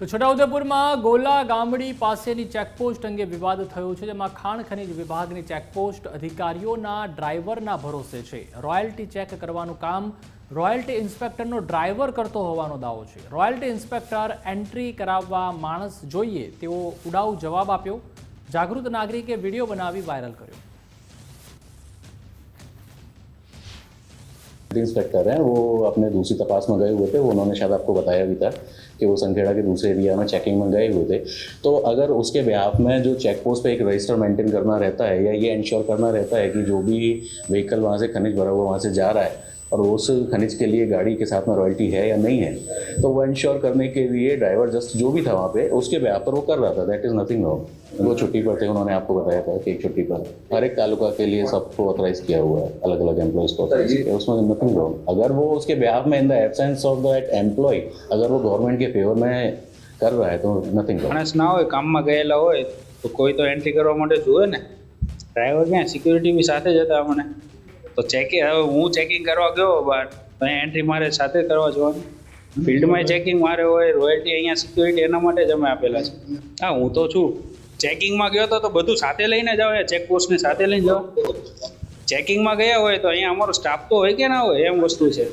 તો છોટાઉદેપુરમાં ગોલા ગામડી પાસેની ચેકપોસ્ટ અંગે વિવાદ થયો છે, જેમાં ખાણ ખનીજ વિભાગની ચેકપોસ્ટ અધિકારીઓના ડ્રાઈવરના ભરોસે છે. રોયલ્ટી ચેક કરવાનું કામ રોયલ્ટી ઇન્સ્પેક્ટરનો ડ્રાઈવર કરતો હોવાનો દાવો છે. રોયલ્ટી ઇન્સ્પેક્ટર એન્ટ્રી કરાવવા માણસ જોઈએ તેવો ઉડાઉ જવાબ આપ્યો. જાગૃત નાગરિકે વિડીયો બનાવી વાયરલ કર્યો. इंस्पेक्टर हैं, वो अपने दूसरी तपास में गए हुए थे. उन्होंने शायद आपको बताया भी था कि वो संखेड़ा के दूसरे एरिया में चेकिंग में गए हुए थे. तो अगर उसके बिहाफ में जो चेक पोस्ट पे एक रजिस्टर मेंटेन करना रहता है या ये इंश्योर करना रहता है कि जो भी व्हीकल वहाँ से खनिज भरा हुआ वहाँ से जा रहा है और उस खनिज के लिए गाड़ी के साथ में रॉयल्टी है या नहीं है, तो वो इंश्योर करने के लिए ड्राइवर जस्ट जो भी था वहाँ पे उसके बिहाफ पर वो कर रहा था. That is nothing wrong. वो छुट्टी पर थे, उन्होंने आपको बताया था कि एक छुट्टी पर हर एक तालुका के लिए सबको ऑथराइज किया हुआ है, अलग अलग एम्प्लॉयज़ को ऑथराइज किया, उसमें नथिंग रॉन्ग. अगर वो उसके बिहाफ में in the absence of that employee अगर वो गवर्नमेंट के फेवर में कर रहा है तो नथिंग रॉन्ग. માણસ ના હોય કામમાં ગયેલા હોય તો કોઈ તો એન્ટ્રી કરવા માટે જોવે ને. ડ્રાઈવર ક્યાં સિક્યુરિટી બી સાથે જ હતા અમને. તો ચેકિંગ, હવે હું ચેકિંગ કરવા ગયો બહાર તો અહીંયા એન્ટ્રી મારે સાથે કરવા જોવાની. ફિલ્ડમાં ચેકિંગ મારે હોય, રોયલ્ટી અહીંયા સિક્યુરિટી એના માટે જ અમે આપેલા છે. હા, હું તો છું. ચેકિંગમાં ગયો તો બધું સાથે લઈને જાઓ, ચેકપોસ્ટને સાથે લઈને જાઓ. ચેકિંગમાં ગયા હોય તો અહીંયા અમારો સ્ટાફ તો હોય કે ના હોય, એમ વસ્તુ છે.